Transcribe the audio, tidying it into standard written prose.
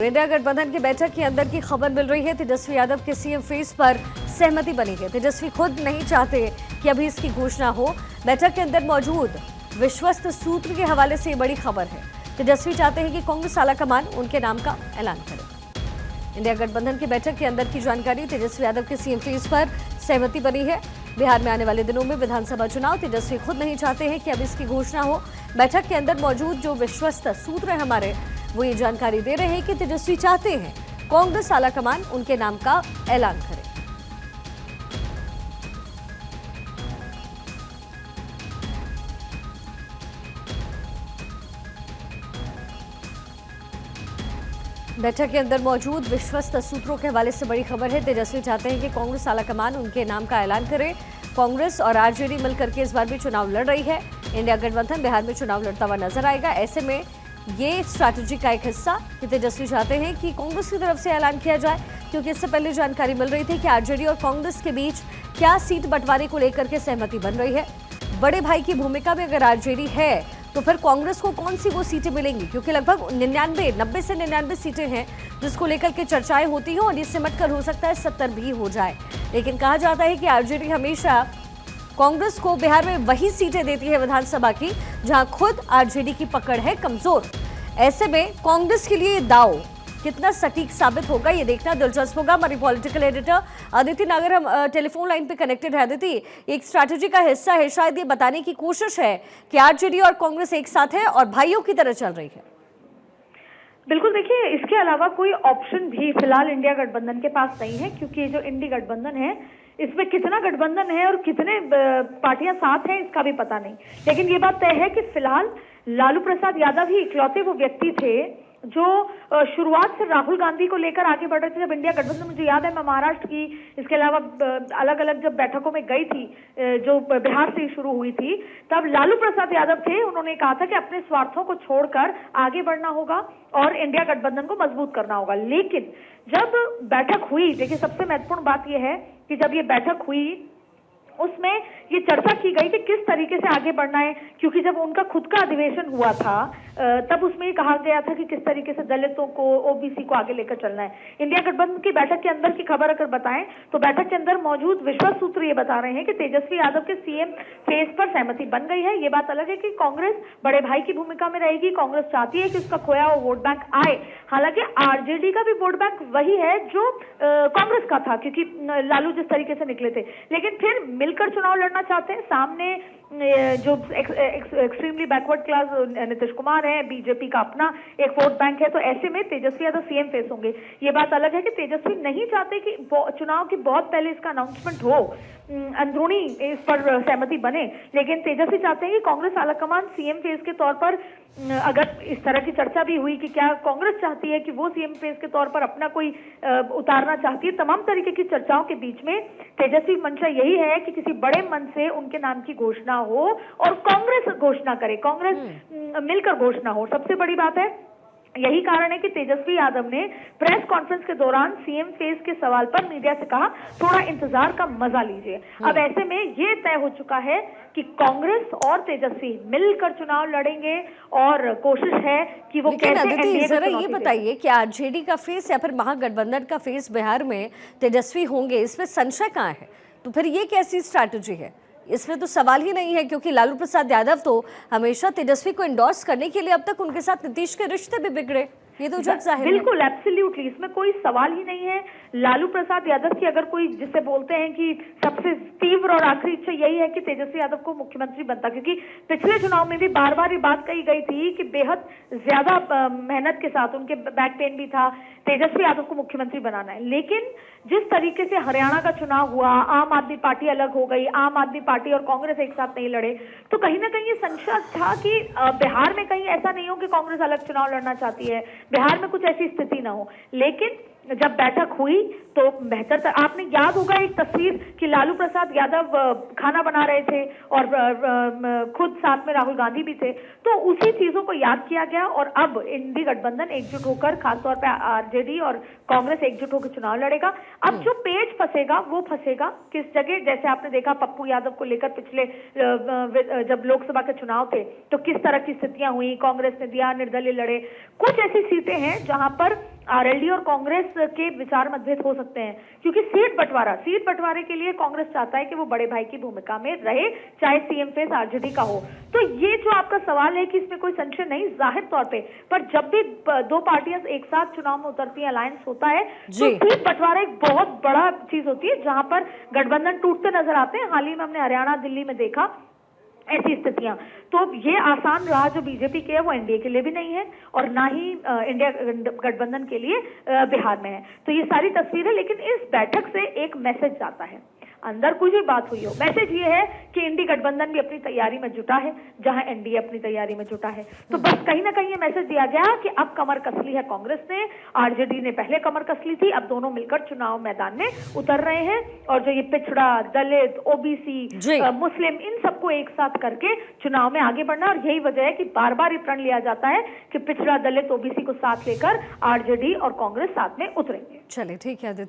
India गठबंधन की बैठक के अंदर की खबर मिल रही है। तेजस्वी यादव के सीएम फेस पर सहमति बनी है। तेजस्वी खुद नहीं चाहते कि अभी इसकी घोषणा हो। बैठक के अंदर मौजूद विश्वस्त सूत्र के हवाले से बड़ी खबर है। तेजस्वी चाहते हैं कि कांग्रेस आलाकमान उनके नाम का ऐलान करे। इंडिया गठबंधन की बैठक के अंदर की जानकारी, तेजस्वी यादव के सीएम फेस पर सहमति बनी है। बिहार में आने वाले दिनों में विधानसभा चुनाव, तेजस्वी खुद नहीं चाहते हैं कि अब इसकी घोषणा हो। बैठक के अंदर मौजूद जो विश्वस्त सूत्र है हमारे, वो ये जानकारी दे रहे हैं कि तेजस्वी चाहते हैं कांग्रेस आलाकमान उनके नाम का ऐलान करे। बैठक के अंदर मौजूद विश्वस्त सूत्रों के हवाले से बड़ी खबर है। तेजस्वी चाहते हैं कि कांग्रेस आलाकमान उनके नाम का ऐलान करे। कांग्रेस और आरजेडी मिलकर के इस बार भी चुनाव लड़ रही है। इंडिया गठबंधन बिहार में चुनाव लड़ता हुआ नजर आएगा। ऐसे में ये स्ट्रैटेजी का एक हिस्सा कि तेजस्वी चाहते हैं कि कांग्रेस की तरफ से ऐलान किया जाए, क्योंकि इससे पहले जानकारी मिल रही थी कि आरजेडी और कांग्रेस के बीच क्या सीट बंटवारे को लेकर के सहमति बन रही है। बड़े भाई की भूमिका में अगर आरजेडी है तो फिर कांग्रेस को कौन सी वो सीटें मिलेंगी, क्योंकि लगभग 90 से 99 सीटें हैं जिसको लेकर के चर्चाएं होती हैं और ये सिमट कर हो सकता है 70 भी हो जाए। लेकिन कहा जाता है कि आरजेडी हमेशा कांग्रेस को बिहार में वही सीटें देती है विधानसभा की जहां खुद आरजेडी की पकड़ है कमजोर। ऐसे में कांग्रेस के लिए दांव कितना सटीक साबित होगा, ये देखना दिलचस्प होगा। हमारी पॉलिटिकल एडिटर अदिति नागर हम टेलीफोन लाइन पे कनेक्टेड है। अदिति, एक स्ट्रैटेजी का हिस्सा है, शायद ये बताने की कोशिश है कि आरजेडी और कांग्रेस एक साथ है और भाइयों की तरह चल रही है। बिल्कुल, देखिए, इसके अलावा कोई ऑप्शन भी फिलहाल इंडिया गठबंधन के पास नहीं है, क्योंकि जो इंडी गठबंधन है इसमें कितना गठबंधन है और कितने पार्टियां साथ हैं इसका भी पता नहीं। लेकिन ये बात तय है कि फिलहाल लालू प्रसाद यादव ही इकलौते वो व्यक्ति थे जो शुरुआत से राहुल गांधी को लेकर आगे बढ़ रहे थे। जब इंडिया गठबंधन, मुझे याद है मैं महाराष्ट्र की, इसके अलावा अलग अलग जब बैठकों में गई थी जो बिहार से शुरू हुई थी, तब लालू प्रसाद यादव थे, उन्होंने कहा था कि अपने स्वार्थों को छोड़कर आगे बढ़ना होगा और इंडिया गठबंधन को मजबूत करना होगा। लेकिन जब बैठक हुई, देखिए सबसे महत्वपूर्ण बात यह है कि जब ये बैठक हुई उसमें ये चर्चा की गई कि किस तरीके से आगे बढ़ना है, क्योंकि जब उनका खुद का अधिवेशन हुआ था तब उसमें ये कहा गया था कि किस तरीके से दलितों को, ओबीसी को आगे लेकर चलना है। इंडिया गठबंधन की बैठक के अंदर की खबर अगर बताएं तो बैठक के अंदर मौजूद विश्वस्त सूत्र ये बता रहे हैं कि तेजस्वी यादव के सीएम फेस पर सहमति बन गई है। ये बात अलग है कि कांग्रेस बड़े भाई की भूमिका में रहेगी। कांग्रेस चाहती है कि उसका खोया हुआ वोट बैंक आए। हालांकि आरजेडी का भी वोट बैंक वही है जो कांग्रेस का था, क्योंकि लालू जिस तरीके से निकले थे, लेकिन फिर मिलकर चुनाव लड़ना चाहते हैं। सामने जो extremely backward class Nitish Kumar है, बीजेपी का अपना एक वोट बैंक है, तो ऐसे में तेजस्वी यादव सीएम फेस होंगे। ये बात अलग है कि तेजस्वी नहीं चाहते कि चुनाव के बहुत पहले इसका अनाउंसमेंट हो, अंदरूनी इस पर सहमति बने, लेकिन तेजस्वी चाहते हैं कि कांग्रेस आलाकमान सीएम फेस के तौर पर, अगर इस तरह की चर्चा भी हुई कि क्या कांग्रेस चाहती है कि वो सीएम फेस के तौर पर अपना कोई उतारना चाहती है, तमाम तरीके की चर्चाओं के बीच में तेजस्वी मंशा यही है कि किसी बड़े मन से उनके नाम की घोषणा हो और कांग्रेस घोषणा करे, कांग्रेस मिलकर घोषणा हो। सबसे बड़ी बात है, यही कारण है कि तेजस्वी यादव ने प्रेस कॉन्फ्रेंस के दौरान सीएम फेस के सवाल पर मीडिया से कहा थोड़ा इंतजार का मजा लीजिए। अब ऐसे में ये तय हो चुका है कि कांग्रेस और तेजस्वी मिलकर चुनाव लड़ेंगे और कोशिश है कि वो कैसे। जरा ये बताइए कि आरजेडी का फेस या फिर महागठबंधन का फेस बिहार में तेजस्वी होंगे, इसमें संशय कहाँ है? तो फिर ये कैसी स्ट्रैटेजी है? इसमें तो सवाल ही नहीं है, क्योंकि लालू प्रसाद यादव तो हमेशा तेजस्वी को एंडोर्स करने के लिए अब तक उनके साथ नीतीश के रिश्ते भी बिगड़े, ये तो जग जाहिर है। बिल्कुल, एब्सोल्युटली, इसमें कोई सवाल ही नहीं है। लालू प्रसाद यादव की अगर कोई, जिसे बोलते हैं कि सबसे तीव्र और आखिरी इच्छा यही है कि तेजस्वी यादव को मुख्यमंत्री बनता, क्योंकि पिछले चुनाव में भी बार बार ये बात कही गई थी कि बेहद ज्यादा मेहनत के साथ, उनके बैक पेन भी था, तेजस्वी यादव को मुख्यमंत्री बनाना है। लेकिन जिस तरीके से हरियाणा का चुनाव हुआ, आम आदमी पार्टी अलग हो गई, आम आदमी पार्टी और कांग्रेस एक साथ नहीं लड़े, तो कहीं ना कहीं ये संशय था कि बिहार में कहीं ऐसा नहीं हो कि कांग्रेस अलग चुनाव लड़ना चाहती है, बिहार में कुछ ऐसी स्थिति ना हो। लेकिन जब बैठक हुई तो बेहतर, आपने याद होगा एक तस्वीर कि लालू प्रसाद यादव खाना बना रहे थे और खुद साथ में राहुल गांधी भी थे, तो उसी चीजों को याद किया गया और अब इंडी गठबंधन एकजुट होकर, खासतौर पे आरजेडी और कांग्रेस एकजुट होकर चुनाव लड़ेगा। अब जो पेच फंसेगा वो फंसेगा किस जगह, जैसे आपने देखा पप्पू यादव को लेकर पिछले जब लोकसभा के चुनाव थे तो किस तरह की स्थितियां हुई, कांग्रेस ने दिया, निर्दलीय लड़े। कुछ ऐसी सीटें हैं जहां पर आरएलडी और कांग्रेस के विचार मतभेद हो सकते हैं, क्योंकि सीट बंटवारे के लिए कांग्रेस चाहता है कि वो बड़े भाई की भूमिका में रहे, चाहे सीएम फेस आरजेडी का हो। तो ये जो आपका सवाल है कि इसमें कोई संशय नहीं, जाहिर तौर पे, पर जब भी दो पार्टियां एक साथ चुनाव में उतरती हैं, अलायंस होता है, तो सीट बंटवारा एक बहुत बड़ा चीज होती है, जहां पर गठबंधन टूटते नजर आते हैं। हाल ही में हमने हरियाणा, दिल्ली में देखा ऐसी स्थितियां। तो ये आसान राह जो बीजेपी के है वो एनडीए के लिए भी नहीं है, और ना ही इंडिया गठबंधन के लिए बिहार में है। तो ये सारी तस्वीर है, लेकिन इस बैठक से एक मैसेज जाता है, अंदर कुछ भी बात हुई हो, मैसेज ये है कि इंडी गठबंधन भी अपनी तैयारी में जुटा है, जहां एनडीए अपनी तैयारी में जुटा है। तो बस कहीं ना कहीं ये मैसेज दिया गया कि अब कमर कस ली है कांग्रेस ने, आरजेडी ने पहले कमर कस ली थी, अब दोनों मिलकर चुनाव मैदान में उतर रहे हैं, और जो ये पिछड़ा, दलित, ओबीसी, मुस्लिम, इन सबको एक साथ करके चुनाव में आगे बढ़ना। और यही वजह है कि बार बार ये प्रण लिया जाता है कि पिछड़ा, दलित, ओबीसी को साथ लेकर आरजेडी और कांग्रेस साथ में उतरेंगे। चलिए, ठीक है दीदी।